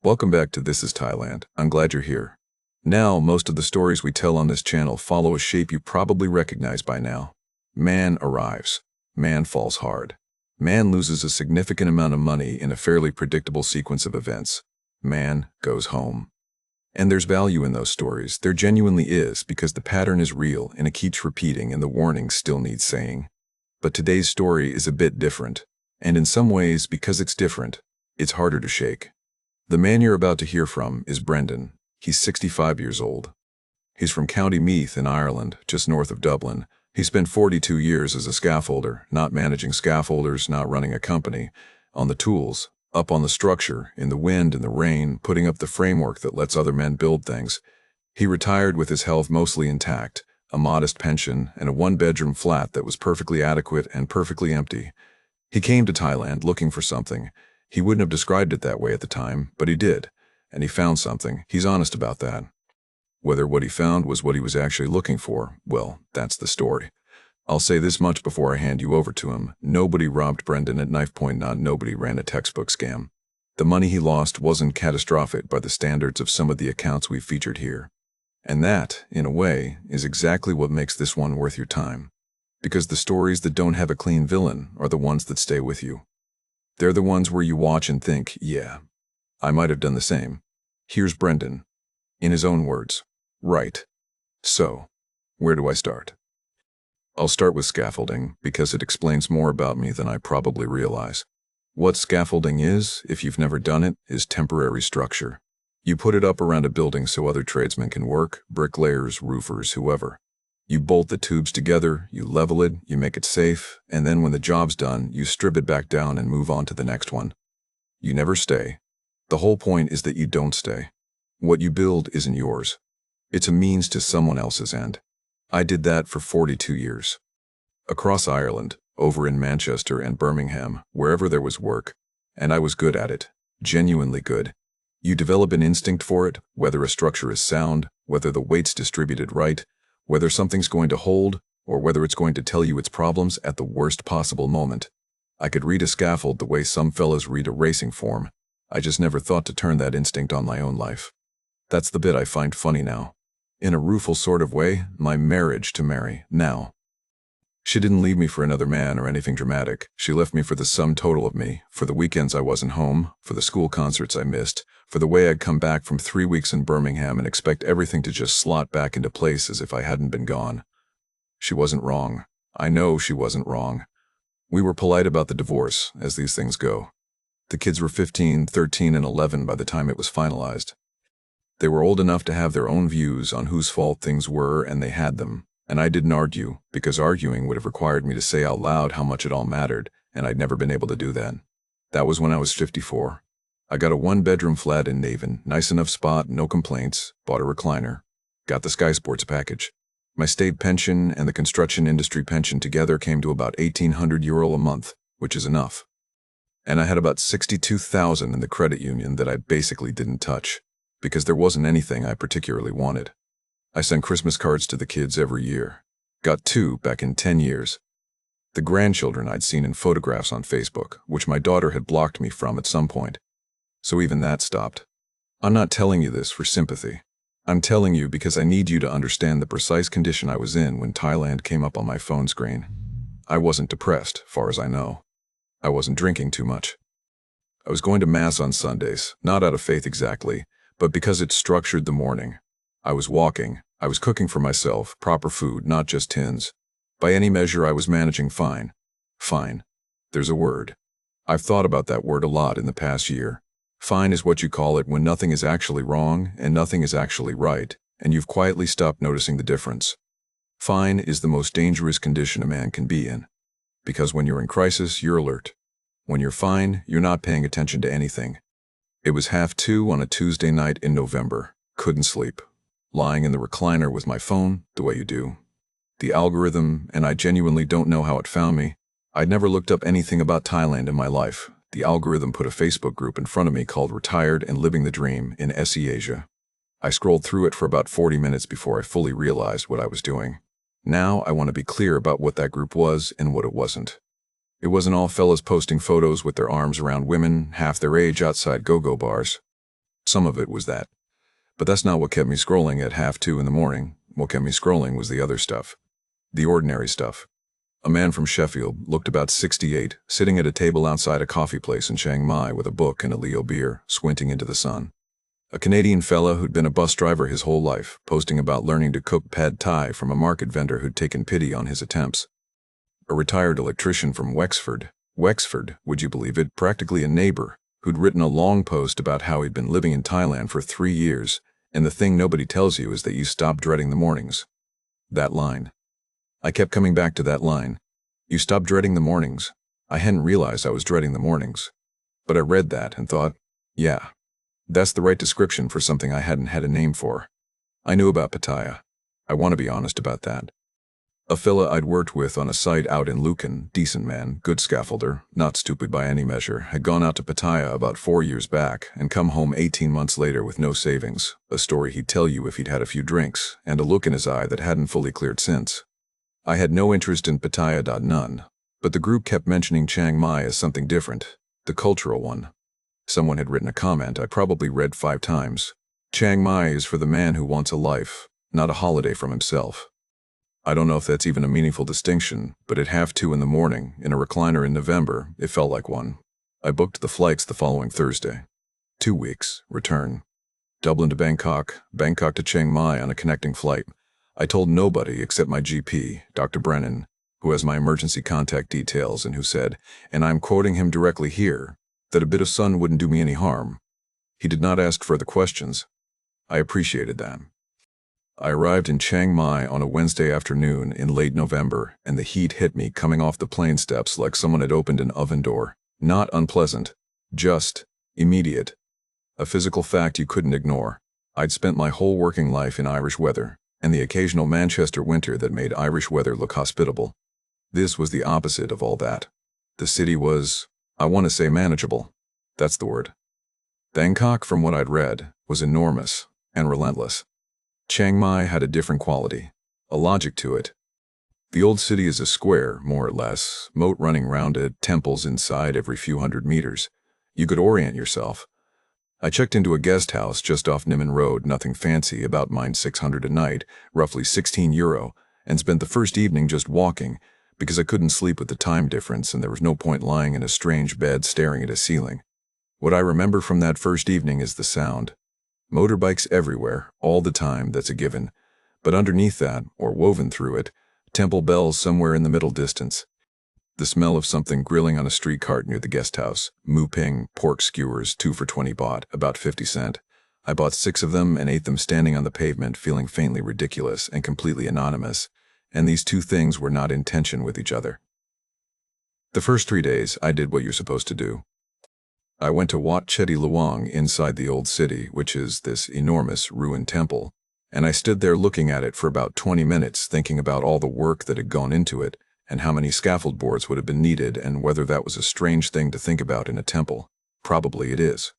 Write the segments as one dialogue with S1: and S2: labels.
S1: Welcome back to This is Thailand. I'm glad you're here. Now, most of the stories we tell on this channel follow a shape you probably recognize by now. Man arrives. Man falls hard. Man loses a significant amount of money in a fairly predictable sequence of events. Man goes home. And there's value in those stories. There genuinely is, because the pattern is real and it keeps repeating and the warning still needs saying. But today's story is a bit different. And in some ways, because it's different, it's harder to shake. The man you're about to hear from is Brendan. He's 65 years old. He's from County Meath in Ireland, just north of Dublin. He spent 42 years as a scaffolder, not managing scaffolders, not running a company, on the tools, up on the structure, in the wind and the rain, putting up the framework that lets other men build things. He retired with his health mostly intact, a modest pension, and a one-bedroom flat that was perfectly adequate and perfectly empty. He came to Thailand looking for something. He wouldn't have described it that way at the time, but he did, and he found something. He's honest about that. Whether what he found was what he was actually looking for, well, that's the story. I'll say this much before I hand you over to him. Nobody robbed Brendan at knife point, not nobody ran a textbook scam. The money he lost wasn't catastrophic by the standards of some of the accounts we've featured here. And that, in a way, is exactly what makes this one worth your time. Because the stories that don't have a clean villain are the ones that stay with you. They're the ones where you watch and think, yeah, I might have done the same. Here's Brendan. In his own words. Right. So, where do I start? I'll start with scaffolding, because it explains more about me than I probably realize. What scaffolding is, if you've never done it, is temporary structure. You put it up around a building so other tradesmen can work, bricklayers, roofers, whoever. You bolt the tubes together, you level it, you make it safe, and then when the job's done, you strip it back down and move on to the next one. You never stay. The whole point is that you don't stay. What you build isn't yours. It's a means to someone else's end. I did that for 42 years. Across Ireland, over in Manchester and Birmingham, wherever there was work, and I was good at it, genuinely good. You develop an instinct for it, whether a structure is sound, whether the weight's distributed right, whether something's going to hold, or whether it's going to tell you its problems at the worst possible moment. I could read a scaffold the way some fellas read a racing form. I just never thought to turn that instinct on my own life. That's the bit I find funny now. In a rueful sort of way, my marriage to Mary, now. She didn't leave me for another man or anything dramatic. She left me for the sum total of me, for the weekends I wasn't home, for the school concerts I missed, for the way I'd come back from 3 weeks in Birmingham and expect everything to just slot back into place as if I hadn't been gone. She wasn't wrong. I know she wasn't wrong. We were polite about the divorce, as these things go. The kids were 15, 13, and 11 by the time it was finalized. They were old enough to have their own views on whose fault things were, and they had them. And I didn't argue, because arguing would have required me to say out loud how much it all mattered, and I'd never been able to do that. That was when I was 54. I got a one-bedroom flat in Navan, nice enough spot, no complaints, bought a recliner, got the Sky Sports package. My state pension and the construction industry pension together came to about €1,800 a month, which is enough. And I had about 62,000 in the credit union that I basically didn't touch, because there wasn't anything I particularly wanted. I sent Christmas cards to the kids every year. Got 2 back in 10 years. The grandchildren I'd seen in photographs on Facebook, which my daughter had blocked me from at some point. So even that stopped. I'm not telling you this for sympathy. I'm telling you because I need you to understand the precise condition I was in when Thailand came up on my phone screen. I wasn't depressed, far as I know. I wasn't drinking too much. I was going to Mass on Sundays, not out of faith exactly, but because it structured the morning. I was walking. I was cooking for myself, proper food, not just tins. By any measure, I was managing fine. Fine. There's a word. I've thought about that word a lot in the past year. Fine is what you call it when nothing is actually wrong and nothing is actually right, and you've quietly stopped noticing the difference. Fine is the most dangerous condition a man can be in. Because when you're in crisis, you're alert. When you're fine, you're not paying attention to anything. It was 2:30 on a Tuesday night in November. Couldn't sleep. Lying in the recliner with my phone, the way you do. The algorithm, and I genuinely don't know how it found me. I'd never looked up anything about Thailand in my life. The algorithm put a Facebook group in front of me called Retired and Living the Dream in SE Asia. I scrolled through it for about 40 minutes before I fully realized what I was doing. Now I want to be clear about what that group was and what it wasn't. It wasn't all fellas posting photos with their arms around women, half their age outside go-go bars. some of it was that. But that's not what kept me scrolling at 1:30 in the morning. What kept me scrolling was the other stuff. The ordinary stuff. A man from Sheffield, looked about 68, sitting at a table outside a coffee place in Chiang Mai with a book and a Leo beer, squinting into the sun. A Canadian fella who'd been a bus driver his whole life, posting about learning to cook pad thai from a market vendor who'd taken pity on his attempts. A retired electrician from Wexford, would you believe it, practically a neighbor, who'd written a long post about how he'd been living in Thailand for 3 years, and the thing nobody tells you is that you stop dreading the mornings. That line. I kept coming back to that line. You stop dreading the mornings. I hadn't realized I was dreading the mornings. But I read that and thought, yeah, that's the right description for something I hadn't had a name for. I knew about Pattaya. I want to be honest about that. A fella I'd worked with on a site out in Lucan, decent man, good scaffolder, not stupid by any measure, had gone out to Pattaya about 4 years back and come home 18 months later with no savings, a story he'd tell you if he'd had a few drinks, and a look in his eye that hadn't fully cleared since. I had no interest in Pattaya. None, but the group kept mentioning Chiang Mai as something different, the cultural one. Someone had written a comment I probably read 5 times. Chiang Mai is for the man who wants a life, not a holiday from himself. I don't know if that's even a meaningful distinction, but at 1:30 in the morning, in a recliner in November, it felt like one. I booked the flights the following Thursday. 2 weeks, return. Dublin to Bangkok, Bangkok to Chiang Mai on a connecting flight. I told nobody except my GP, Dr. Brennan, who has my emergency contact details and who said, and I'm quoting him directly here, that a bit of sun wouldn't do me any harm. He did not ask further questions. I appreciated that. I arrived in Chiang Mai on a Wednesday afternoon in late November, and the heat hit me coming off the plane steps like someone had opened an oven door. Not unpleasant, just immediate. A physical fact you couldn't ignore. I'd spent my whole working life in Irish weather, and the occasional Manchester winter that made Irish weather look hospitable. This was the opposite of all that. The city was, I want to say, manageable. That's the word. Bangkok, from what I'd read, was enormous and relentless. Chiang Mai had a different quality, a logic to it. The old city is a square, more or less, moat running round it, temples inside every few hundred meters. You could orient yourself. I checked into a guest house just off Niman Road, nothing fancy, about -600 a night, roughly €16, and spent the first evening just walking, because I couldn't sleep with the time difference and there was no point lying in a strange bed staring at a ceiling. What I remember from that first evening is the sound. Motorbikes everywhere, all the time, that's a given. But underneath that, or woven through it, temple bells somewhere in the middle distance. The smell of something grilling on a street cart near the guest house. Mu ping, pork skewers, 2 for 20 baht, about 50 cents. I bought 6 of them and ate them standing on the pavement, feeling faintly ridiculous and completely anonymous. And these two things were not in tension with each other. The first 3 days, I did what you're supposed to do. I went to Wat Chedi Luang inside the old city, which is this enormous ruined temple, and I stood there looking at it for about 20 minutes, thinking about all the work that had gone into it, and how many scaffold boards would have been needed, and whether that was a strange thing to think about in a temple. Probably it is.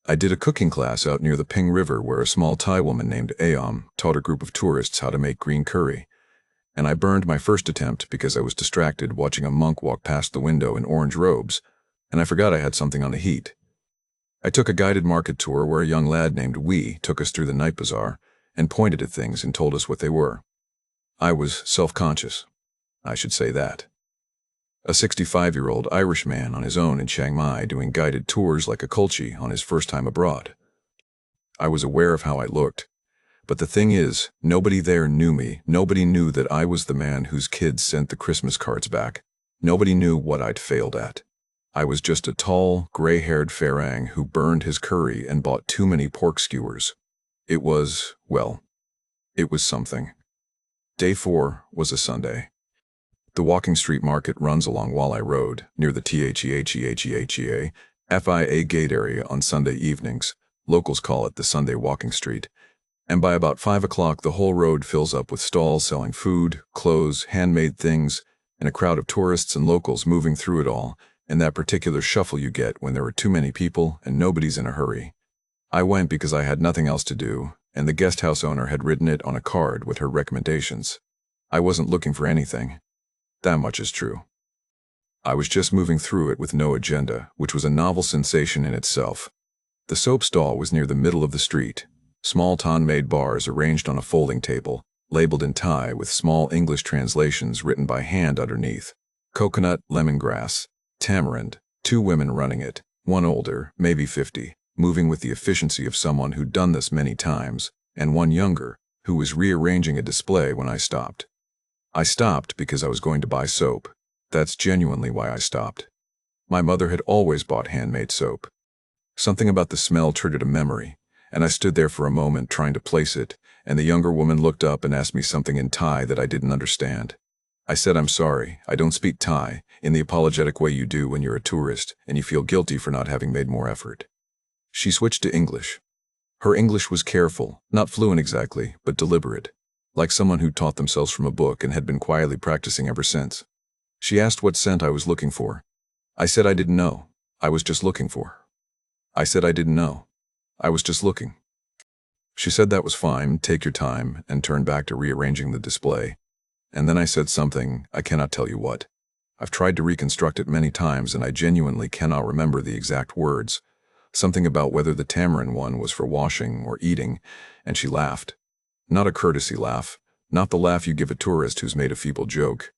S1: I did a cooking class out near the Ping River where a small Thai woman named Aom taught a group of tourists how to make green curry, and I burned my first attempt because I was distracted watching a monk walk past the window in orange robes, and I forgot I had something on the heat. I took a guided market tour where a young lad named Wee took us through the night bazaar and pointed at things and told us what they were. I was self-conscious. I should say that. A 65-year-old Irish man on his own in Chiang Mai doing guided tours like a culture on his first time abroad. I was aware of how I looked. But the thing is, nobody there knew me. Nobody knew that I was the man whose kids sent the Christmas cards back. Nobody knew what I'd failed at. I was just a tall, gray-haired Farang who burned his curry and bought too many pork skewers. It was, well, it was something. Day 4 was a Sunday. The walking street market runs along Wallai Road, near the FIA gate area on Sunday evenings. Locals call it the Sunday walking street. And by about 5 o'clock, the whole road fills up with stalls selling food, clothes, handmade things, and a crowd of tourists and locals moving through it all, and that particular shuffle you get when there are too many people and nobody's in a hurry. I went because I had nothing else to do, and the guest house owner had written it on a card with her recommendations. I wasn't looking for anything. That much is true. I was just moving through it with no agenda, which was a novel sensation in itself. The soap stall was near the middle of the street. Small tan-made bars arranged on a folding table, labeled in Thai with small English translations written by hand underneath. Coconut, lemongrass, tamarind, 2 women running it, one older, maybe 50, moving with the efficiency of someone who'd done this many times, and one younger, who was rearranging a display when I stopped. I stopped because I was going to buy soap. That's genuinely why I stopped. My mother had always bought handmade soap. Something about the smell triggered a memory, and I stood there for a moment trying to place it, and the younger woman looked up and asked me something in Thai that I didn't understand. I said, "I'm sorry, I don't speak Thai," in the apologetic way you do when you're a tourist and you feel guilty for not having made more effort. She switched to English. Her English was careful, not fluent exactly, but deliberate, like someone who taught themselves from a book and had been quietly practicing ever since. She asked what scent I was looking for. I said I didn't know. I was just looking for. I said I didn't know. I was just looking. She said that was fine, take your time, and turned back to rearranging the display. And then I said something, I cannot tell you what. I've tried to reconstruct it many times and I genuinely cannot remember the exact words. Something about whether the tamarind one was for washing or eating, and she laughed. Not a courtesy laugh, not the laugh you give a tourist who's made a feeble joke.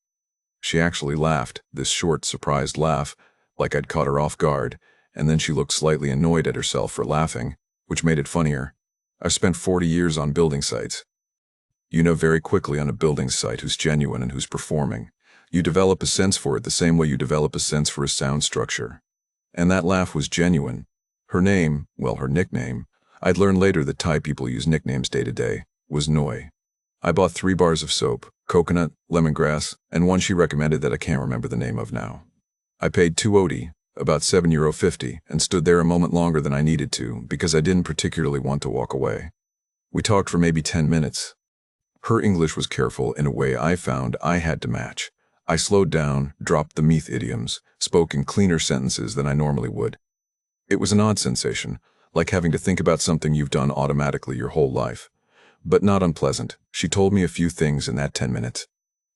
S1: She actually laughed, this short, surprised laugh, like I'd caught her off guard, and then she looked slightly annoyed at herself for laughing, which made it funnier. I've spent 40 years on building sites. You know very quickly on a building site who's genuine and who's performing. You develop a sense for it the same way you develop a sense for a sound structure. And that laugh was genuine. Her name, well, her nickname, I'd learn later that Thai people use nicknames day to day, was Noi. I bought 3 bars of soap, coconut, lemongrass, and one she recommended that I can't remember the name of now. I paid 2 odi, about €7.50, and stood there a moment longer than I needed to because I didn't particularly want to walk away. We talked for maybe 10 minutes. Her English was careful in a way I found I had to match. I slowed down, dropped the meath idioms, spoke in cleaner sentences than I normally would. It was an odd sensation, like having to think about something you've done automatically your whole life. But not unpleasant. She told me a few things in that 10 minutes.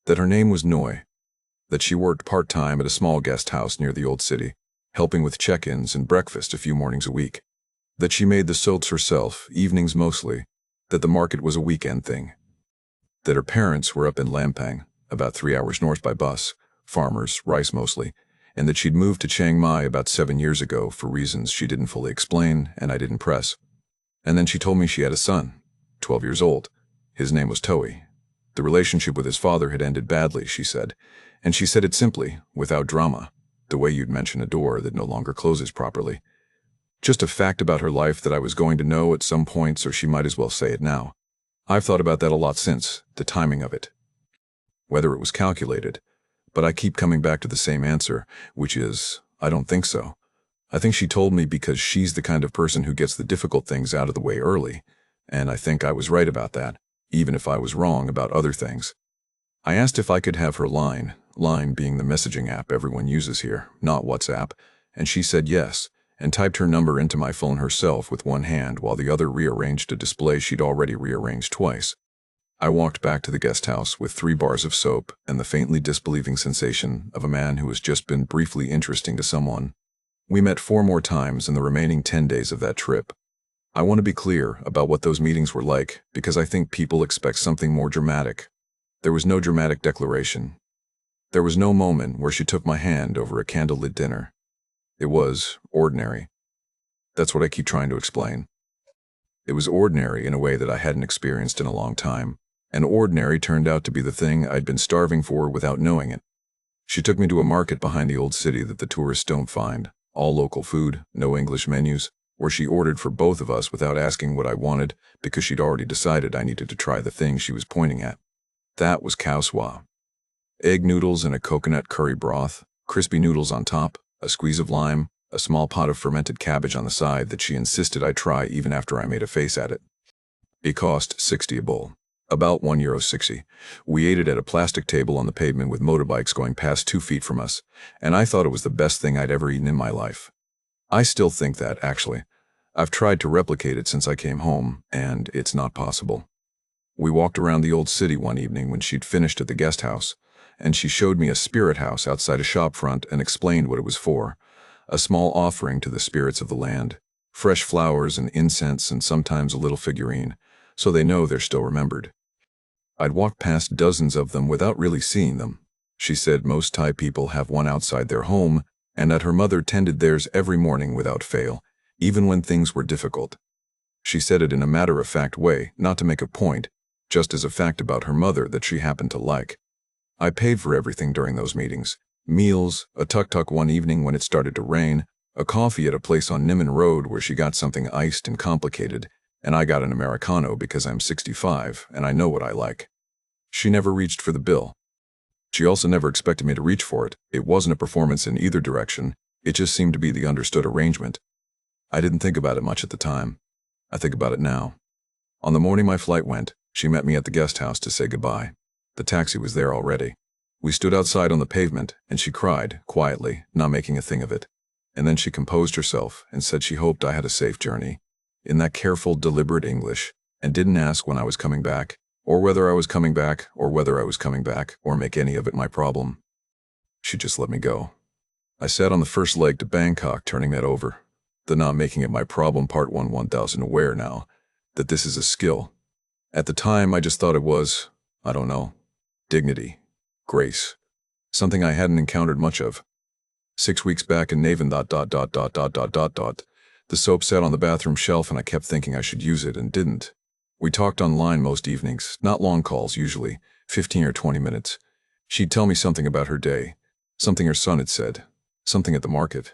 S1: That her name was Noi. That she worked part-time at a small guest house near the old city, helping with check-ins and breakfast a few mornings a week. That she made the soaps herself, evenings mostly. That the market was a weekend thing. That her parents were up in Lampang, about 3 hours north by bus, farmers, rice mostly, and that she'd moved to Chiang Mai about 7 years ago for reasons she didn't fully explain and I didn't press. And then she told me she had a son, 12 years old. His name was Toi. The relationship with his father had ended badly, she said, and she said it simply, without drama, the way you'd mention a door that no longer closes properly. Just a fact about her life that I was going to know at some point, so she might as well say it now. I've thought about that a lot since, the timing of it. Whether it was calculated, but I keep coming back to the same answer, which is, I don't think so. I think she told me because she's the kind of person who gets the difficult things out of the way early, and I think I was right about that, even if I was wrong about other things. I asked if I could have her Line being the messaging app everyone uses here, not WhatsApp, and she said yes, and typed her number into my phone herself with one hand while the other rearranged a display she'd already rearranged twice. I walked back to the guest house with 3 bars of soap and the faintly disbelieving sensation of a man who has just been briefly interesting to someone. We met 4 more times in the remaining 10 days of that trip. I want to be clear about what those meetings were like because I think people expect something more dramatic. There was no dramatic declaration. There was no moment where she took my hand over a candlelit dinner. It was ordinary. That's what I keep trying to explain. It was ordinary in a way that I hadn't experienced in a long time, and ordinary turned out to be the thing I'd been starving for without knowing it. She took me to a market behind the old city that the tourists don't find, all local food, no English menus, where she ordered for both of us without asking what I wanted because she'd already decided I needed to try the thing she was pointing at. That was khao swa. Egg noodles in a coconut curry broth, crispy noodles on top, a squeeze of lime, a small pot of fermented cabbage on the side that she insisted I try even after I made a face at it. It cost 60 a bowl, about €1.60. We ate it at a plastic table on the pavement with motorbikes going past 2 feet from us, and I thought it was the best thing I'd ever eaten in my life. I still think that, actually. I've tried to replicate it since I came home, and it's not possible. We walked around the old city one evening when she'd finished at the guest house, and she showed me a spirit house outside a shop front and explained what it was for, a small offering to the spirits of the land, fresh flowers and incense and sometimes a little figurine, so they know they're still remembered. I'd walked past dozens of them without really seeing them. She said most Thai people have one outside their home, and that her mother tended theirs every morning without fail, even when things were difficult. She said it in a matter-of-fact way, not to make a point, just as a fact about her mother that she happened to like. I paid for everything during those meetings. Meals, a tuk-tuk one evening when it started to rain, a coffee at a place on Niman Road where she got something iced and complicated, and I got an Americano because I'm 65 and I know what I like. She never reached for the bill. She also never expected me to reach for it. It wasn't a performance in either direction. It just seemed to be the understood arrangement. I didn't think about it much at the time. I think about it now. On the morning my flight went, she met me at the guest house to say goodbye. The taxi was there already. We stood outside on the pavement, and she cried, quietly, not making a thing of it. And then she composed herself and said she hoped I had a safe journey, in that careful, deliberate English, and didn't ask when I was coming back, or whether I was coming back, or whether I was coming back, or make any of it my problem. She just let me go. I sat on the first leg to Bangkok, turning that over. The not making it my problem part 1000 aware now that this is a skill. At the time, I just thought it was, I don't know, dignity, grace, something I hadn't encountered much of. 6 weeks back in Navan ... The soap sat on the bathroom shelf and I kept thinking I should use it and didn't. We talked online most evenings, not long calls usually, 15 or 20 minutes. She'd tell me something about her day, something her son had said, something at the market.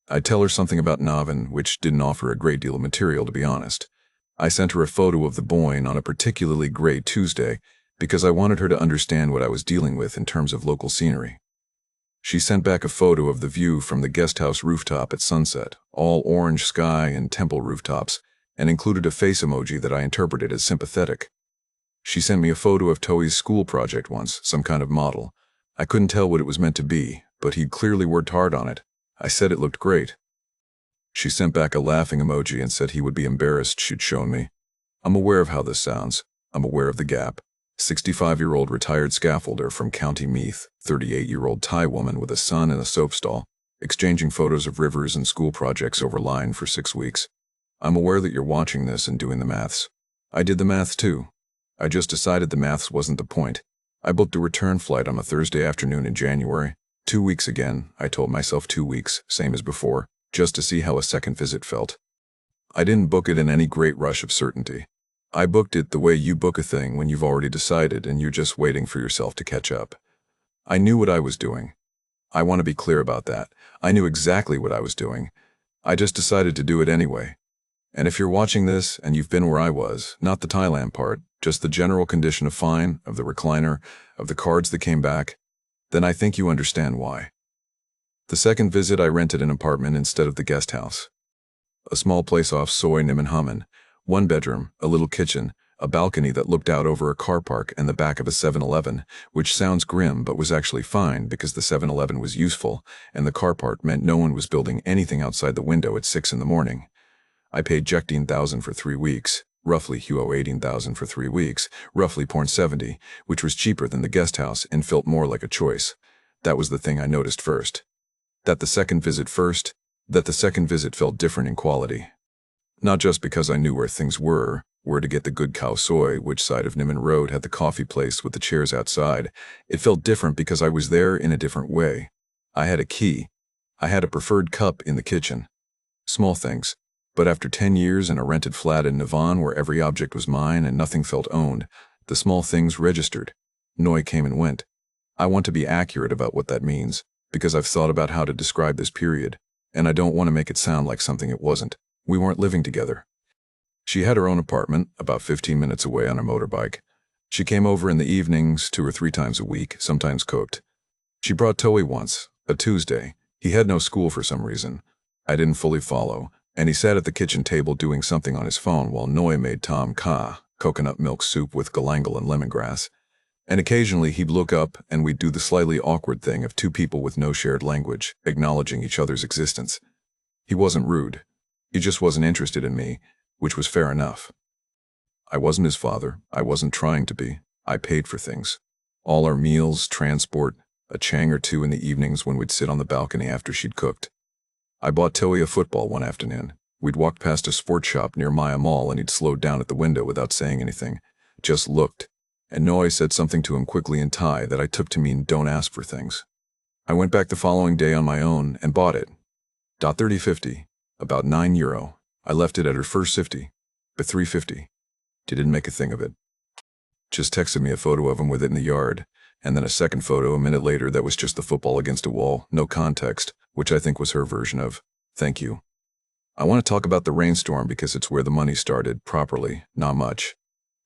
S1: I'd tell her something about Navan, which didn't offer a great deal of material, to be honest. I sent her a photo of the Boyne on a particularly gray Tuesday because I wanted her to understand what I was dealing with in terms of local scenery. She sent back a photo of the view from the guest house rooftop at sunset, all orange sky and temple rooftops, and included a face emoji that I interpreted as sympathetic. She sent me a photo of Toei's school project once, some kind of model. I couldn't tell what it was meant to be, but he'd clearly worked hard on it. I said it looked great. She sent back a laughing emoji and said he would be embarrassed she'd shown me. I'm aware of how this sounds. I'm aware of the gap. 65-year-old retired scaffolder from County Meath, 38-year-old Thai woman with a son in a soap stall, exchanging photos of rivers and school projects over line for 6 weeks. I'm aware that you're watching this and doing the maths. I did the maths too. I just decided the maths wasn't the point. I booked a return flight on a Thursday afternoon in January. 2 weeks again, I told myself 2 weeks, same as before, just to see how a second visit felt. I didn't book it in any great rush of certainty. I booked it the way you book a thing when you've already decided and you're just waiting for yourself to catch up. I knew what I was doing. I want to be clear about that. I knew exactly what I was doing. I just decided to do it anyway. And if you're watching this and you've been where I was, not the Thailand part, just the general condition of fine, of the recliner, of the cards that came back, then I think you understand why. The second visit, I rented an apartment instead of the guest house. A small place off Soi Niman Hummin, 1 bedroom, a little kitchen, a balcony that looked out over a car park and the back of a 7-Eleven, which sounds grim but was actually fine because the 7-Eleven was useful and the car park meant no one was building anything outside the window at 6 in the morning. I paid 18,000 for 3 weeks, roughly 18,000 for 3 weeks, roughly 70, which was cheaper than the guest house and felt more like a choice. That was the thing I noticed first. That the second visit felt different in quality. Not just because I knew where things were, where to get the good khao soi, which side of Niman Road had the coffee place with the chairs outside. It felt different because I was there in a different way. I had a key. I had a preferred cup in the kitchen. Small things. But after 10 years in a rented flat in Navan where every object was mine and nothing felt owned, the small things registered. Noi came and went. I want to be accurate about what that means, because I've thought about how to describe this period, and I don't want to make it sound like something it wasn't. We weren't living together. She had her own apartment, about 15 minutes away on her motorbike. She came over in the evenings 2 or 3 times a week, sometimes cooked. She brought Toei once, a Tuesday. He had no school for some reason. I didn't fully follow, and he sat at the kitchen table doing something on his phone while Noi made tom kha, coconut milk soup with galangal and lemongrass. And occasionally he'd look up and we'd do the slightly awkward thing of 2 people with no shared language, acknowledging each other's existence. He wasn't rude. He just wasn't interested in me, which was fair enough. I wasn't his father. I wasn't trying to be. I paid for things. All our meals, transport, a Chang or 2 in the evenings when we'd sit on the balcony after she'd cooked. I bought Toei a football one afternoon. We'd walked past a sports shop near Maya Mall and he'd slowed down at the window without saying anything, just looked. And Noi said something to him quickly in Thai that I took to mean don't ask for things. I went back the following day on my own and bought it. .3050, about €9. I left it at her first 50, but 350. She didn't make a thing of it. Just texted me a photo of him with it in the yard, and then a second photo a minute later that was just the football against a wall, no context, which I think was her version of, thank you. I want to talk about the rainstorm because it's where the money started, properly, not much.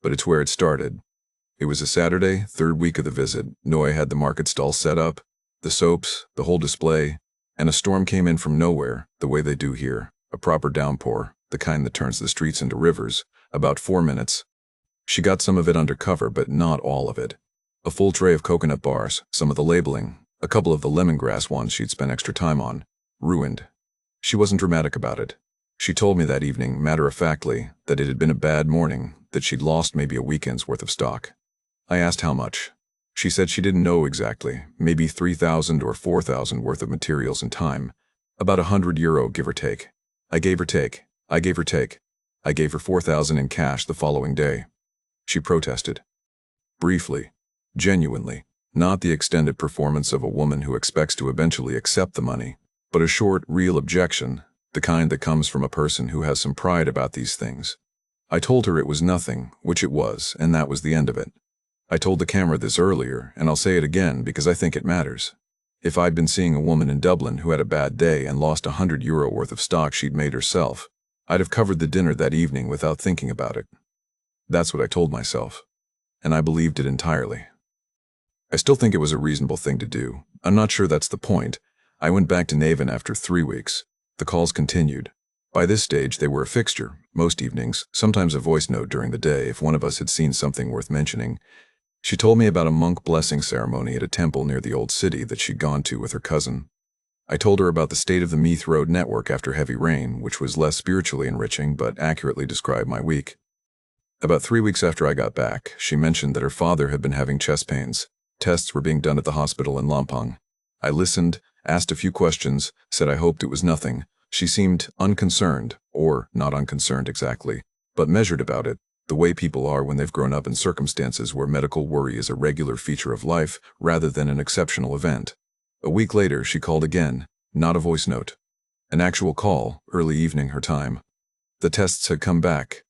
S1: But it's where it started. It was a Saturday, third week of the visit. Noi had the market stall set up, the soaps, the whole display, and a storm came in from nowhere, the way they do here, a proper downpour, the kind that turns the streets into rivers, about 4 minutes. She got some of it under cover, but not all of it. A full tray of coconut bars, some of the labeling, a couple of the lemongrass ones she'd spent extra time on, ruined. She wasn't dramatic about it. She told me that evening, matter-of-factly, that it had been a bad morning, that she'd lost maybe a weekend's worth of stock. I asked how much. She said she didn't know exactly, maybe 3,000 or 4,000 worth of materials and time, about €100 give or take. I gave her 4,000 in cash the following day. She protested. Briefly, genuinely, not the extended performance of a woman who expects to eventually accept the money, but a short, real objection, the kind that comes from a person who has some pride about these things. I told her it was nothing, which it was, and that was the end of it. I told the camera this earlier, and I'll say it again because I think it matters. If I'd been seeing a woman in Dublin who had a bad day and lost €100 worth of stock she'd made herself, I'd have covered the dinner that evening without thinking about it. That's what I told myself, and I believed it entirely. I still think it was a reasonable thing to do. I'm not sure that's the point. I went back to Navan after 3 weeks. The calls continued. By this stage, they were a fixture, most evenings, sometimes a voice note during the day if one of us had seen something worth mentioning. She told me about a monk blessing ceremony at a temple near the old city that she'd gone to with her cousin. I told her about the state of the Meath Road network after heavy rain, which was less spiritually enriching but accurately described my week. About 3 weeks after I got back, she mentioned that her father had been having chest pains. Tests were being done at the hospital in Lampang. I listened, asked a few questions, said I hoped it was nothing. She seemed unconcerned, or not unconcerned exactly, but measured about it, the way people are when they've grown up in circumstances where medical worry is a regular feature of life rather than an exceptional event. A week later, she called again, not a voice note. An actual call, early evening her time. The tests had come back.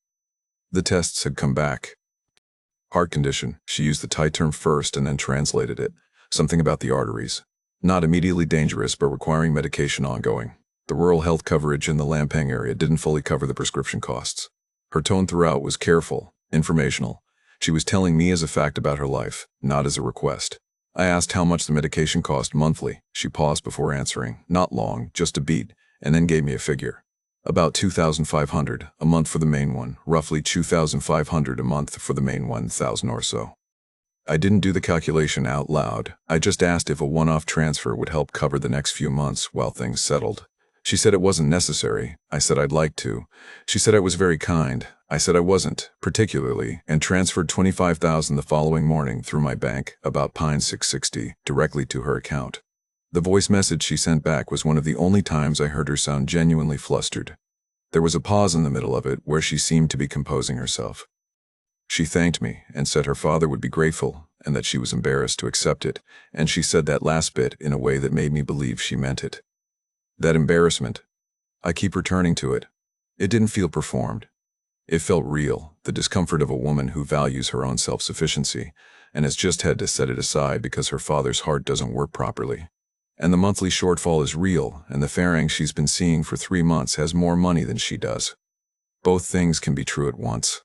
S1: Heart condition. She used the Thai term first and then translated it. Something about the arteries. Not immediately dangerous, but requiring medication ongoing. The rural health coverage in the Lampang area didn't fully cover the prescription costs. Her tone throughout was careful, informational. She was telling me as a fact about her life, not as a request. I asked how much the medication cost monthly. She paused before answering, not long, just a beat, and then gave me a figure. About 2,500 a month for the main one, roughly 2,500 a month for the main 1,000 or so. I didn't do the calculation out loud. I just asked if a one-off transfer would help cover the next few months while things settled. She said it wasn't necessary. I said I'd like to. She said I was very kind. I said I wasn't, particularly, and transferred 25,000 the following morning through my bank, about Pine 660, directly to her account. The voice message she sent back was one of the only times I heard her sound genuinely flustered. There was a pause in the middle of it where she seemed to be composing herself. She thanked me and said her father would be grateful and that she was embarrassed to accept it, and she said that last bit in a way that made me believe she meant it. That embarrassment. I keep returning to it. It didn't feel performed. It felt real, the discomfort of a woman who values her own self-sufficiency and has just had to set it aside because her father's heart doesn't work properly. And the monthly shortfall is real, and the Farang she's been seeing for 3 months has more money than she does. Both things can be true at once.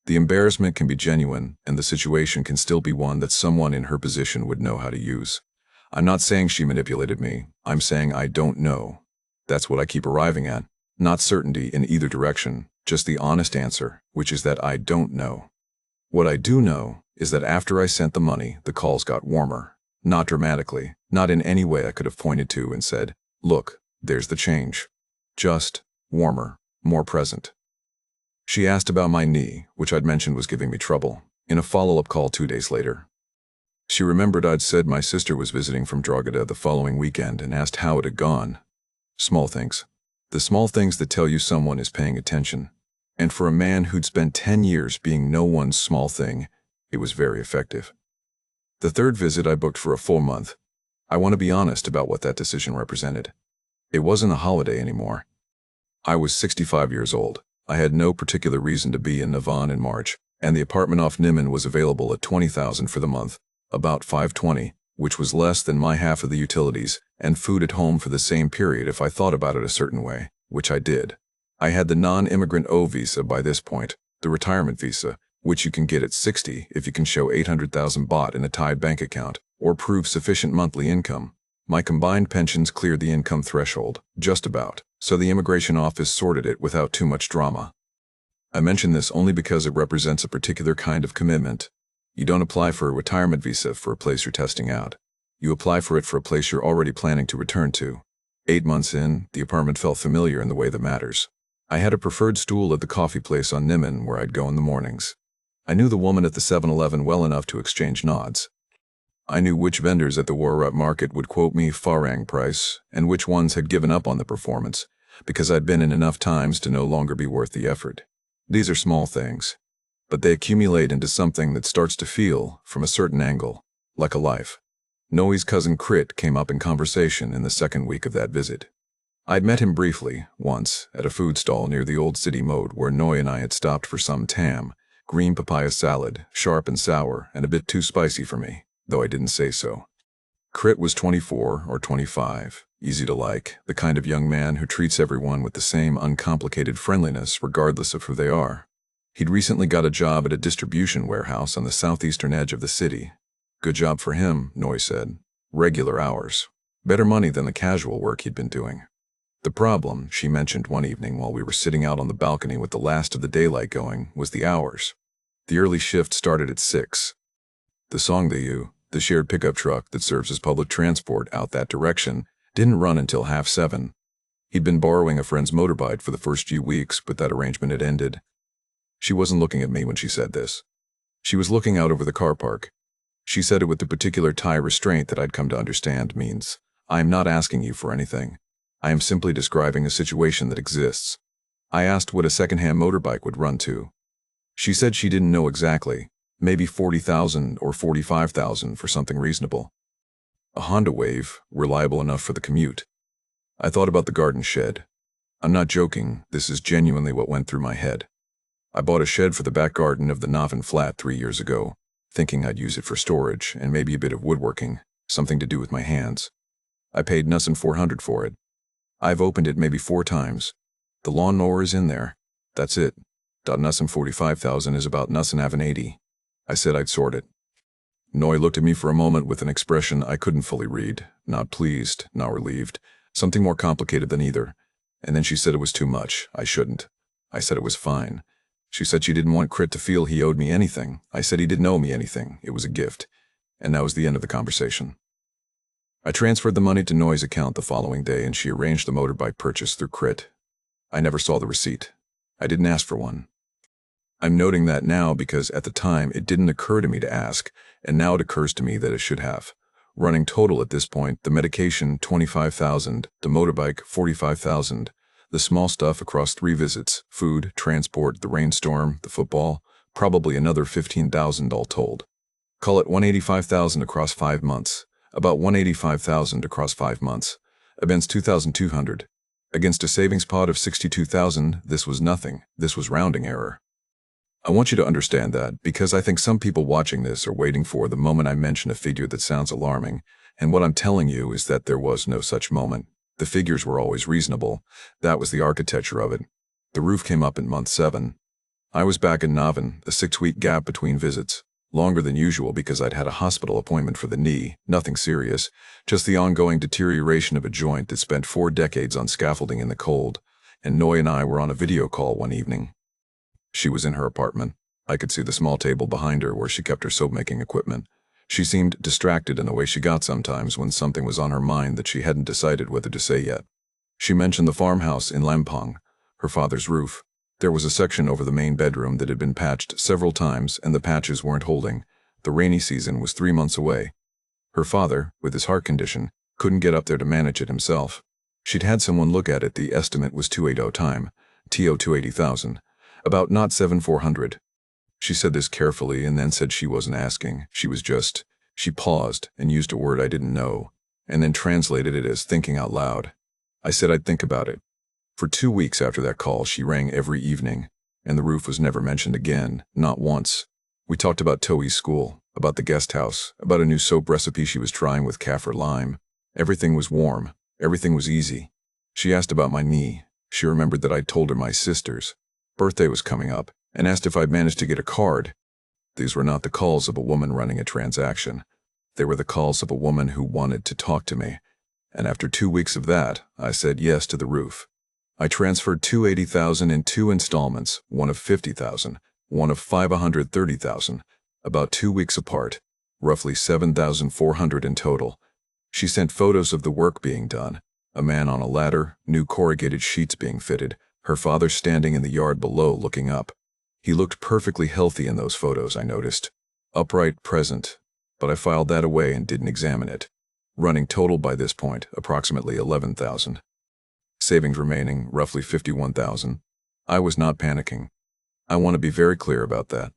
S1: The embarrassment can be genuine, and the situation can still be one that someone in her position would know how to use. I'm not saying she manipulated me. I'm saying I don't know. That's what I keep arriving at. Not certainty in either direction, just the honest answer, which is that I don't know. What I do know is that after I sent the money, the calls got warmer. Not dramatically, not in any way I could have pointed to and said, look, there's the change. Just warmer, more present. She asked about my knee, which I'd mentioned was giving me trouble, in a follow-up call 2 days later. She remembered I'd said my sister was visiting from Drogheda the following weekend and asked how it had gone. Small things. The small things that tell you someone is paying attention. And for a man who'd spent 10 years being no one's small thing, it was very effective. The third visit I booked for a full month. I want to be honest about what that decision represented. It wasn't a holiday anymore. I was 65 years old. I had no particular reason to be in Navan in March, and the apartment off Niman was available at $20,000 for the month, about $520, which was less than my half of the utilities, and food at home for the same period if I thought about it a certain way, which I did. I had the non-immigrant O visa by this point, the retirement visa, which you can get at 60 if you can show 800,000 baht in a Thai bank account, or prove sufficient monthly income. My combined pensions cleared the income threshold, just about, so the immigration office sorted it without too much drama. I mention this only because it represents a particular kind of commitment. You don't apply for a retirement visa for a place you're testing out. You apply for it for a place you're already planning to return to. 8 months in, the apartment felt familiar in the way that matters. I had a preferred stool at the coffee place on Niman where I'd go in the mornings. I knew the woman at the 7-Eleven well enough to exchange nods. I knew which vendors at the Warat market would quote me farang price, and which ones had given up on the performance, because I'd been in enough times to no longer be worth the effort. These are small things, but they accumulate into something that starts to feel, from a certain angle, like a life. Noi's cousin Crit came up in conversation in the second week of that visit. I'd met him briefly, once, at a food stall near the old city mode where Noi and I had stopped for some tam, green papaya salad, sharp and sour, and a bit too spicy for me, though I didn't say so. Crit was 24 or 25, easy to like, the kind of young man who treats everyone with the same uncomplicated friendliness regardless of who they are. He'd recently got a job at a distribution warehouse on the southeastern edge of the city. Good job for him, Noi said. Regular hours. Better money than the casual work he'd been doing. The problem, she mentioned one evening while we were sitting out on the balcony with the last of the daylight going, was the hours. The early shift started at 6. The Songdayu, the shared pickup truck that serves as public transport out that direction, didn't run until 7:30. He'd been borrowing a friend's motorbike for the first few weeks, but that arrangement had ended. She wasn't looking at me when she said this. She was looking out over the car park. She said it with the particular Thai restraint that I'd come to understand means, I am not asking you for anything. I am simply describing a situation that exists. I asked what a second-hand motorbike would run to. She said she didn't know exactly, maybe 40,000 or 45,000 for something reasonable. A Honda Wave, reliable enough for the commute. I thought about the garden shed. I'm not joking, this is genuinely what went through my head. I bought a shed for the back garden of the Navan flat 3 years ago, thinking I'd use it for storage and maybe a bit of woodworking, something to do with my hands. I paid Nussen 400 for it. I've opened it maybe 4 times. The lawnmower is in there. That's it. Nussen 45,000 is about Nussen Avon 80. I said I'd sort it. Noi looked at me for a moment with an expression I couldn't fully read, not pleased, not relieved, something more complicated than either. And then she said it was too much. I shouldn't. I said it was fine. She said she didn't want Crit to feel he owed me anything. I said he didn't owe me anything. It was a gift. And that was the end of the conversation. I transferred the money to Noi's account the following day and she arranged the motorbike purchase through Crit. I never saw the receipt. I didn't ask for one. I'm noting that now because at the time it didn't occur to me to ask, and now it occurs to me that it should have. Running total at this point, the medication 25,000, the motorbike 45,000, the small stuff across 3 visits, food, transport, the rainstorm, the football, probably another 15,000 all told. Call it 185,000 across 5 months, about 185,000 across 5 months, against 2,200. Against a savings pot of 62,000, this was nothing, this was rounding error. I want you to understand that because I think some people watching this are waiting for the moment I mention a figure that sounds alarming, and what I'm telling you is that there was no such moment. The figures were always reasonable. That was the architecture of it. The roof came up in month 7. I was back in Navan, a 6-week gap between visits, longer than usual because I'd had a hospital appointment for the knee, nothing serious, just the ongoing deterioration of a joint that spent 4 decades on scaffolding in the cold, and Noi and I were on a video call one evening. She was in her apartment. I could see the small table behind her where she kept her soap-making equipment. She seemed distracted in the way she got sometimes when something was on her mind that she hadn't decided whether to say yet. She mentioned the farmhouse in Lampong, her father's roof. There was a section over the main bedroom that had been patched several times and the patches weren't holding. The rainy season was 3 months away. Her father, with his heart condition, couldn't get up there to manage it himself. She'd had someone look at it. The estimate was 280 time, TO 280,000, about not 7,400. She said this carefully and then said she wasn't asking. She paused and used a word I didn't know, and then translated it as thinking out loud. I said I'd think about it. For 2 weeks after that call, she rang every evening, and the roof was never mentioned again, not once. We talked about Toei's school, about the guest house, about a new soap recipe she was trying with kaffir lime. Everything was warm. Everything was easy. She asked about my knee. She remembered that I'd told her my sister's birthday was coming up, and asked if I'd managed to get a card. These were not the calls of a woman running a transaction. They were the calls of a woman who wanted to talk to me. And after 2 weeks of that, I said yes to the roof. I transferred 280,000 in 2 installments, one of 50,000, one of 530,000, about 2 weeks apart, roughly 7,400 in total. She sent photos of the work being done, a man on a ladder, new corrugated sheets being fitted, her father standing in the yard below looking up. He looked perfectly healthy in those photos, I noticed. Upright, present, but I filed that away and didn't examine it. Running total by this point, approximately 11,000. Savings remaining, roughly 51,000. I was not panicking. I want to be very clear about that.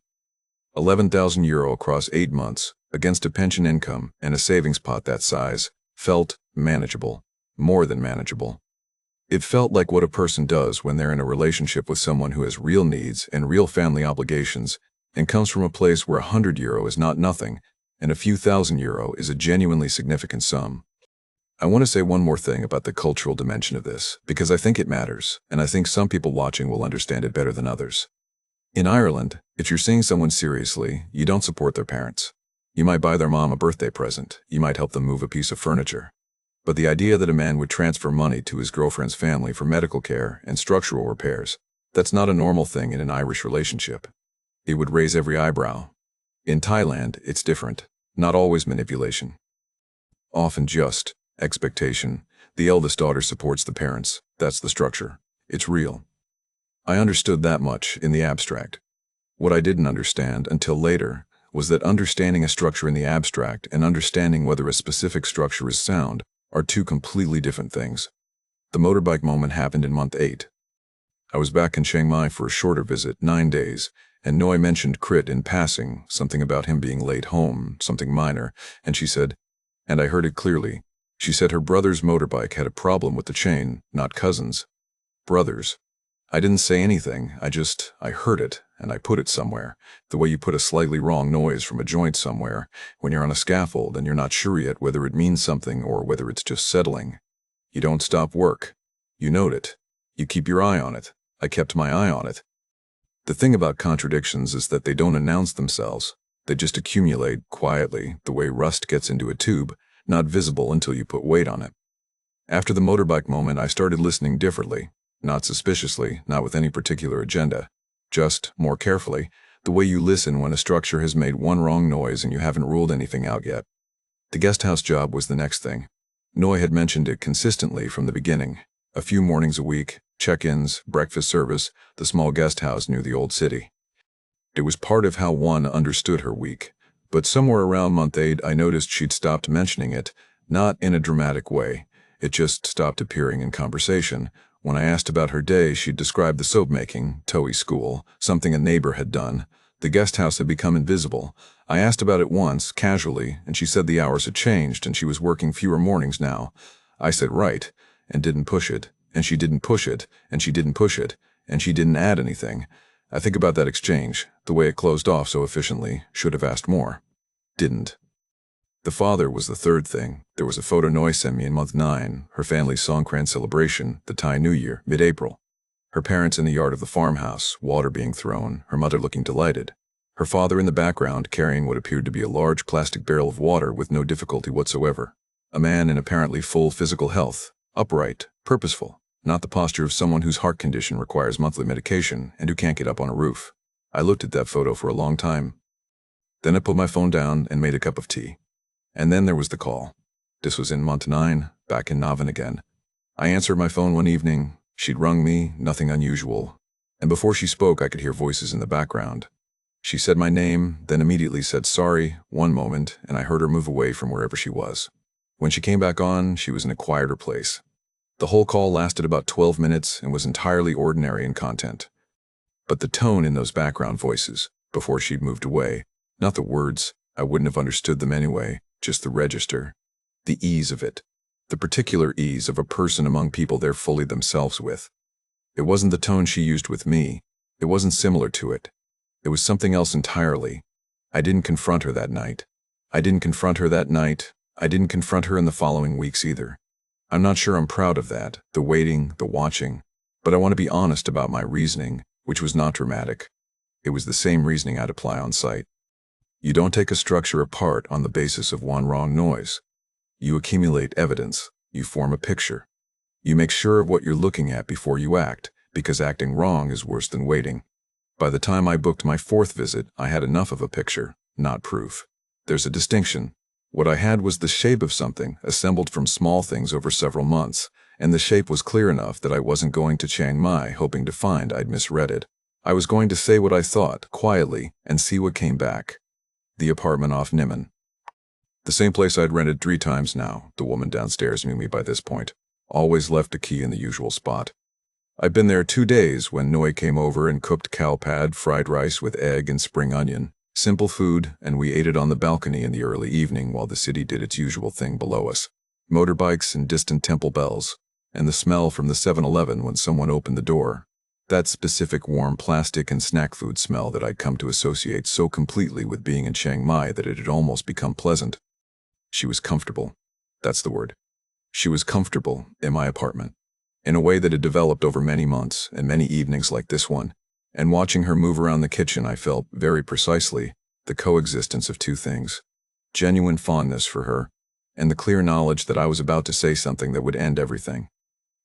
S1: 11,000 euro across 8 months, against a pension income and a savings pot that size, felt manageable, more than manageable. It felt like what a person does when they're in a relationship with someone who has real needs and real family obligations and comes from a place where 100 euro is not nothing and a few thousand euro is a genuinely significant sum. I want to say one more thing about the cultural dimension of this, because I think it matters, and I think some people watching will understand it better than others. In Ireland, if you're seeing someone seriously, you don't support their parents. You might buy their mom a birthday present, you might help them move a piece of furniture. But the idea that a man would transfer money to his girlfriend's family for medical care and structural repairs, that's not a normal thing in an Irish relationship. It would raise every eyebrow. In Thailand, it's different. Not always manipulation. Often just expectation. The eldest daughter supports the parents. That's the structure. It's real. I understood that much in the abstract. What I didn't understand until later was that understanding a structure in the abstract and understanding whether a specific structure is sound are two completely different things. The motorbike moment happened in month 8. I was back in Chiang Mai for a shorter visit, 9 days, and Noi mentioned Crit in passing, something about him being late home, something minor, and she said, and I heard it clearly, she said her brother's motorbike had a problem with the chain, not cousins. Brothers. I didn't say anything, I heard it, and I put it somewhere, the way you put a slightly wrong noise from a joint somewhere, when you're on a scaffold and you're not sure yet whether it means something or whether it's just settling. You don't stop work. You note it. You keep your eye on it. I kept my eye on it. The thing about contradictions is that they don't announce themselves. They just accumulate quietly, the way rust gets into a tube, not visible until you put weight on it. After the motorbike moment, I started listening differently, not suspiciously, not with any particular agenda, just, more carefully, the way you listen when a structure has made one wrong noise and you haven't ruled anything out yet. The guest house job was the next thing. Noi had mentioned it consistently from the beginning. A few mornings a week, check-ins, breakfast service, the small guest house near the old city. It was part of how one understood her week, but somewhere around month 8 I noticed she'd stopped mentioning it, not in a dramatic way. It just stopped appearing in conversation. When I asked about her day, she'd described the soap making, Toei school, something a neighbor had done. The guest house had become invisible. I asked about it once, casually, and she said the hours had changed and she was working fewer mornings now. I said right, and didn't push it, and she didn't push it, and she didn't push it, and she didn't add anything. I think about that exchange, the way it closed off so efficiently, should have asked more. Didn't. The father was the third thing. There was a photo Noi sent me in month 9, her family's Songkran celebration, the Thai New Year, mid-April. Her parents in the yard of the farmhouse, water being thrown, her mother looking delighted. Her father in the background carrying what appeared to be a large plastic barrel of water with no difficulty whatsoever. A man in apparently full physical health, upright, purposeful, not the posture of someone whose heart condition requires monthly medication and who can't get up on a roof. I looked at that photo for a long time. Then I put my phone down and made a cup of tea. And then there was the call. This was in month 9, back in Navan again. I answered my phone one evening. She'd rung me, nothing unusual. And before she spoke, I could hear voices in the background. She said my name, then immediately said sorry, one moment, and I heard her move away from wherever she was. When she came back on, she was in a quieter place. The whole call lasted about 12 minutes and was entirely ordinary in content. But the tone in those background voices, before she'd moved away, not the words, I wouldn't have understood them anyway, just the register, the ease of it, the particular ease of a person among people they're fully themselves with. It wasn't the tone she used with me. It wasn't similar to it. It was something else entirely. I didn't confront her that night. I didn't confront her in the following weeks either. I'm not sure I'm proud of that, the waiting, the watching, but I want to be honest about my reasoning, which was not dramatic. It was the same reasoning I'd apply on site. You don't take a structure apart on the basis of one wrong noise. You accumulate evidence. You form a picture. You make sure of what you're looking at before you act, because acting wrong is worse than waiting. By the time I booked my 4th visit, I had enough of a picture, not proof. There's a distinction. What I had was the shape of something, assembled from small things over several months, and the shape was clear enough that I wasn't going to Chiang Mai hoping to find I'd misread it. I was going to say what I thought, quietly, and see what came back. The apartment off Niman. The same place I'd rented 3 times now. The woman downstairs knew me by this point. Always left the key in the usual spot. I'd been there 2 days when Noi came over and cooked cow pad, fried rice with egg and spring onion. Simple food, and we ate it on the balcony in the early evening while the city did its usual thing below us. Motorbikes and distant temple bells, and the smell from the 7-Eleven when someone opened the door. That specific warm plastic and snack food smell that I'd come to associate so completely with being in Chiang Mai that it had almost become pleasant. She was comfortable. That's the word. She was comfortable in my apartment, in a way that had developed over many months and many evenings like this one. And watching her move around the kitchen, I felt, very precisely, the coexistence of 2 things. Genuine fondness for her, and the clear knowledge that I was about to say something that would end everything.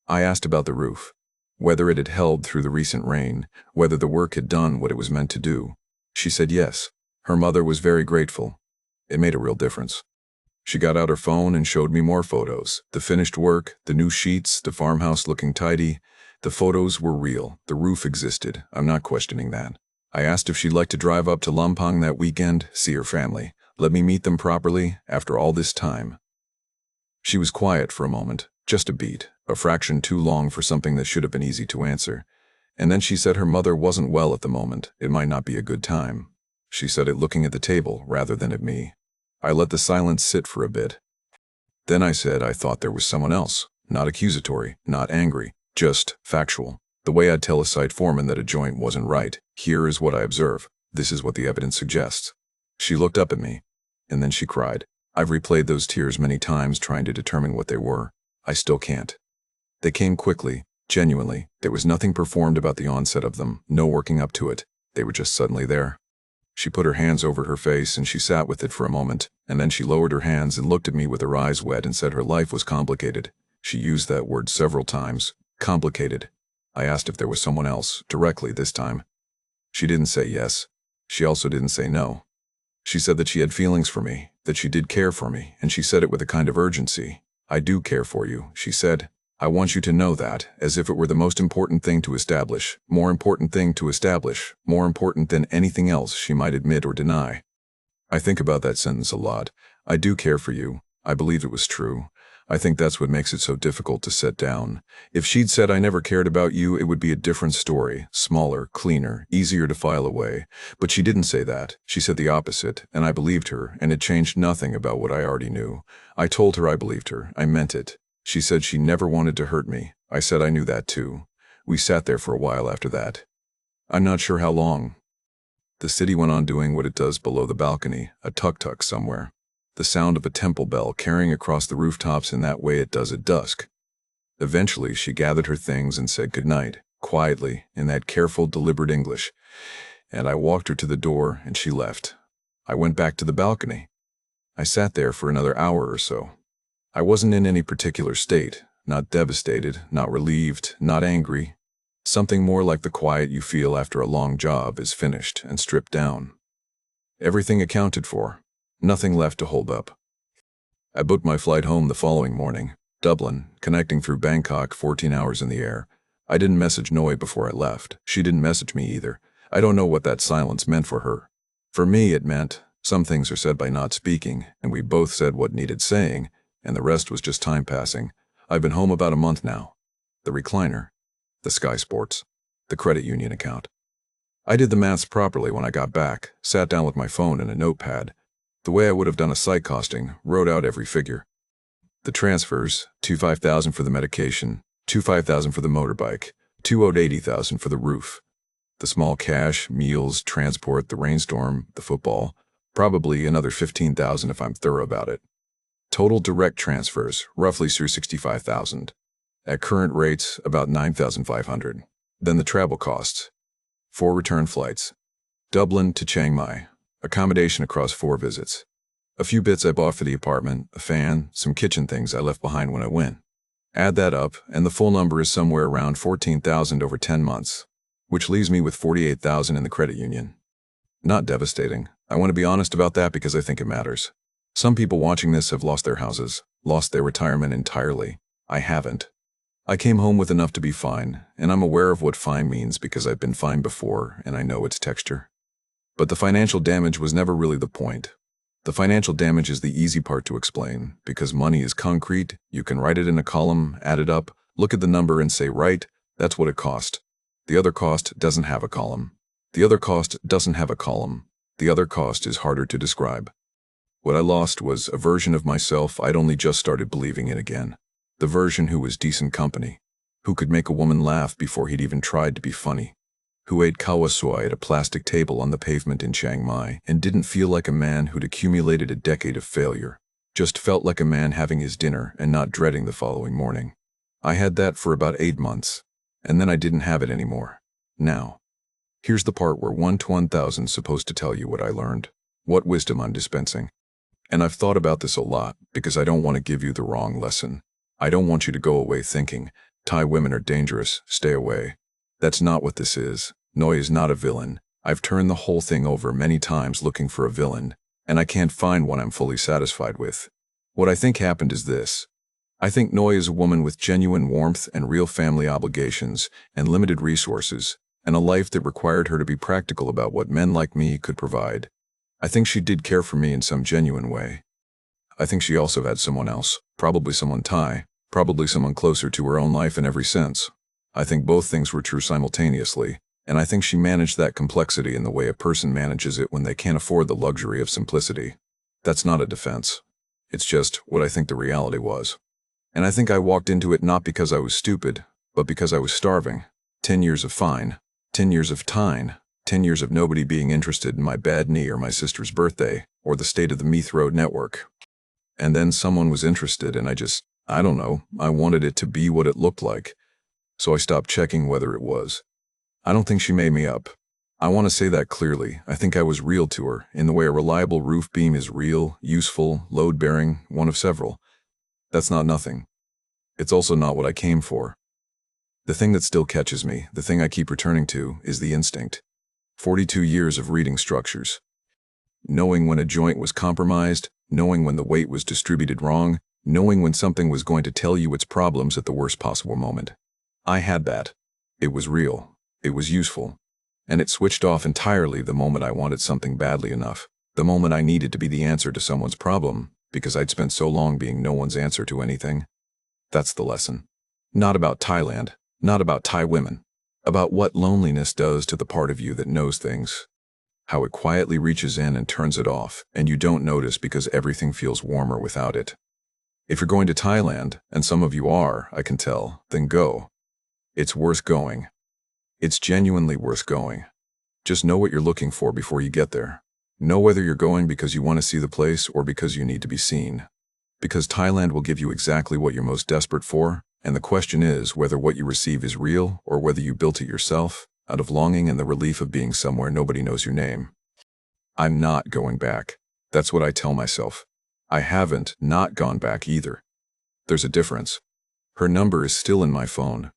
S1: I asked about the roof, whether it had held through the recent rain, whether the work had done what it was meant to do. She said yes. Her mother was very grateful. It made a real difference. She got out her phone and showed me more photos. The finished work, the new sheets, the farmhouse looking tidy. The photos were real. The roof existed. I'm not questioning that. I asked if she'd like to drive up to Lampang that weekend, see her family. Let me meet them properly after all this time. She was quiet for a moment, just a beat, a fraction too long for something that should have been easy to answer. And then she said her mother wasn't well at the moment. It might not be a good time. She said it looking at the table rather than at me. I let the silence sit for a bit. Then I said I thought there was someone else, not accusatory, not angry. Just factual. The way I'd tell a site foreman that a joint wasn't right. Here is what I observe. This is what the evidence suggests. She looked up at me, and then she cried. I've replayed those tears many times trying to determine what they were. I still can't. They came quickly, genuinely. There was nothing performed about the onset of them, no working up to it. They were just suddenly there. She put her hands over her face and she sat with it for a moment, and then she lowered her hands and looked at me with her eyes wet and said her life was complicated. She used that word several times. Complicated. I asked if there was someone else, directly this time. She didn't say yes. She also didn't say no. She said that she had feelings for me, that she did care for me, and she said it with a kind of urgency. I do care for you, she said. I want you to know that, as if it were the most important thing to establish, more important thing to establish, more important than anything else she might admit or deny. I think about that sentence a lot. I do care for you. I believed it was true. I think that's what makes it so difficult to set down. If she'd said I never cared about you, it would be a different story, smaller, cleaner, easier to file away. But she didn't say that. She said the opposite, and I believed her, and it changed nothing about what I already knew. I told her I believed her. I meant it. She said she never wanted to hurt me. I said I knew that too. We sat there for a while after that. I'm not sure how long. The city went on doing what it does below the balcony, a tuk-tuk somewhere. The sound of a temple bell carrying across the rooftops in that way it does at dusk. Eventually, she gathered her things and said goodnight, quietly, in that careful, deliberate English. And I walked her to the door, and she left. I went back to the balcony. I sat there for another hour or so. I wasn't in any particular state, not devastated, not relieved, not angry. Something more like the quiet you feel after a long job is finished and stripped down. Everything accounted for. Nothing left to hold up. I booked my flight home the following morning. Dublin, connecting through Bangkok, 14 hours in the air. I didn't message Noi before I left. She didn't message me either. I don't know what that silence meant for her. For me, it meant some things are said by not speaking, and we both said what needed saying, and the rest was just time passing. I've been home about a month now. The recliner, the Sky Sports, the credit union account. I did the maths properly when I got back, sat down with my phone and a notepad. The way I would have done a site costing, wrote out every figure. The transfers, $25,000 for the medication, $25,000 for the motorbike, $280,000 for the roof. The small cash, meals, transport, the rainstorm, the football, probably another $15,000 if I'm thorough about it. Total direct transfers, roughly through $65,000. At current rates, about $9,500. Then the travel costs. 4 return flights. Dublin to Chiang Mai. Accommodation across 4 visits. A few bits I bought for the apartment, a fan, some kitchen things I left behind when I went. Add that up, and the full number is somewhere around $14,000 over 10 months, which leaves me with $48,000 in the credit union. Not devastating. I want to be honest about that because I think it matters. Some people watching this have lost their houses, lost their retirement entirely. I haven't. I came home with enough to be fine, and I'm aware of what fine means because I've been fine before and I know its texture. But the financial damage was never really the point. The financial damage is the easy part to explain, because money is concrete, you can write it in a column, add it up, look at the number and say, right, that's what it cost. The other cost doesn't have a column. The other cost doesn't have a column. The other cost is harder to describe. What I lost was a version of myself I'd only just started believing in again. The version who was decent company, who could make a woman laugh before he'd even tried to be funny, who ate kawasoi at a plastic table on the pavement in Chiang Mai and didn't feel like a man who'd accumulated a decade of failure, just felt like a man having his dinner and not dreading the following morning. I had that for about 8 months, and then I didn't have it anymore. Now, here's the part where 1 to 1,000's supposed to tell you what I learned, what wisdom I'm dispensing. And I've thought about this a lot because I don't want to give you the wrong lesson. I don't want you to go away thinking, Thai women are dangerous, stay away. That's not what this is. Noi is not a villain. I've turned the whole thing over many times looking for a villain, and I can't find one I'm fully satisfied with. What I think happened is this. I think Noi is a woman with genuine warmth and real family obligations and limited resources, and a life that required her to be practical about what men like me could provide. I think she did care for me in some genuine way. I think she also had someone else, probably someone Thai, probably someone closer to her own life in every sense. I think both things were true simultaneously, and I think she managed that complexity in the way a person manages it when they can't afford the luxury of simplicity. That's not a defense. It's just what I think the reality was. And I think I walked into it not because I was stupid, but because I was starving. 10 years of fine, 10 years of tine, 10 years of nobody being interested in my bad knee or my sister's birthday, or the state of the Meath Road network. And then someone was interested and I don't know, I wanted it to be what it looked like. So I stopped checking whether it was. I don't think she made me up. I want to say that clearly. I think I was real to her, in the way a reliable roof beam is real, useful, load-bearing, one of several. That's not nothing. It's also not what I came for. The thing that still catches me, the thing I keep returning to, is the instinct. 42 years of reading structures. Knowing when a joint was compromised, knowing when the weight was distributed wrong, knowing when something was going to tell you its problems at the worst possible moment. I had that. It was real. It was useful. And it switched off entirely the moment I wanted something badly enough, the moment I needed to be the answer to someone's problem, because I'd spent so long being no one's answer to anything. That's the lesson. Not about Thailand, not about Thai women, about what loneliness does to the part of you that knows things. How it quietly reaches in and turns it off, and you don't notice because everything feels warmer without it. If you're going to Thailand, and some of you are, I can tell, then go. It's worth going. It's genuinely worth going. Just know what you're looking for before you get there. Know whether you're going because you want to see the place or because you need to be seen. Because Thailand will give you exactly what you're most desperate for, and the question is whether what you receive is real or whether you built it yourself, out of longing and the relief of being somewhere nobody knows your name. I'm not going back. That's what I tell myself. I haven't not gone back either. There's a difference. Her number is still in my phone.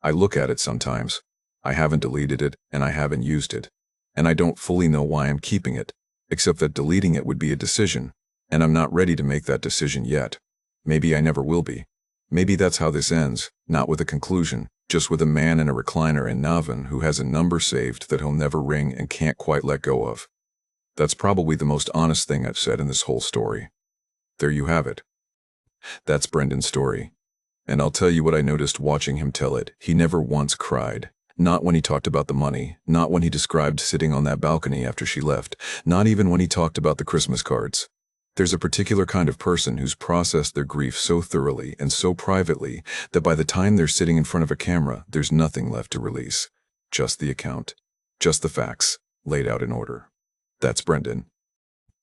S1: I look at it sometimes. I haven't deleted it, and I haven't used it. And I don't fully know why I'm keeping it, except that deleting it would be a decision, and I'm not ready to make that decision yet. Maybe I never will be. Maybe that's how this ends, not with a conclusion, just with a man in a recliner in Navan who has a number saved that he'll never ring and can't quite let go of. That's probably the most honest thing I've said in this whole story. There you have it. That's Brendan's story. And I'll tell you what I noticed watching him tell it. He never once cried. Not when he talked about the money, not when he described sitting on that balcony after she left, not even when he talked about the Christmas cards. There's a particular kind of person who's processed their grief so thoroughly and so privately that by the time they're sitting in front of a camera, there's nothing left to release. Just the account. Just the facts, laid out in order. That's Brendan.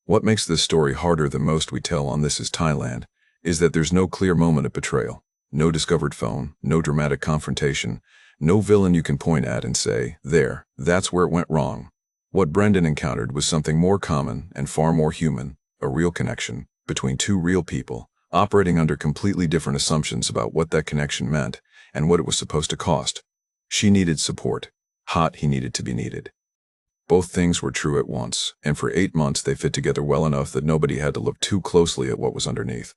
S1: What makes this story harder than most we tell on This Is Thailand is that there's no clear moment of betrayal, no discovered phone, no dramatic confrontation, no villain you can point at and say, there, that's where it went wrong. What Brendan encountered was something more common and far more human, a real connection between two real people, operating under completely different assumptions about what that connection meant and what it was supposed to cost. She needed support. Hot, he needed to be needed. Both things were true at once, and for 8 months they fit together well enough that nobody had to look too closely at what was underneath.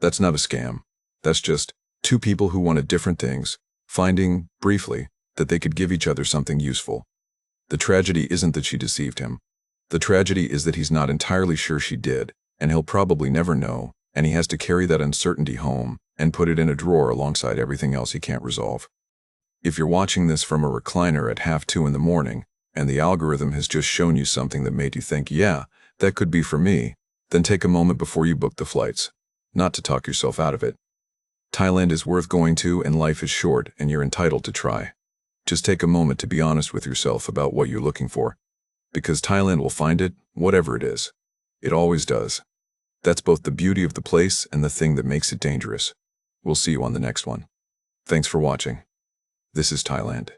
S1: That's not a scam. That's just two people who wanted different things, finding, briefly, that they could give each other something useful. The tragedy isn't that she deceived him. The tragedy is that he's not entirely sure she did, and he'll probably never know, and he has to carry that uncertainty home and put it in a drawer alongside everything else he can't resolve. If you're watching this from a recliner at 1:30 in the morning, and the algorithm has just shown you something that made you think, yeah, that could be for me, then take a moment before you book the flights. Not to talk yourself out of it. Thailand is worth going to, and life is short, and you're entitled to try. Just take a moment to be honest with yourself about what you're looking for. Because Thailand will find it, whatever it is. It always does. That's both the beauty of the place and the thing that makes it dangerous. We'll see you on the next one. Thanks for watching. This is Thailand.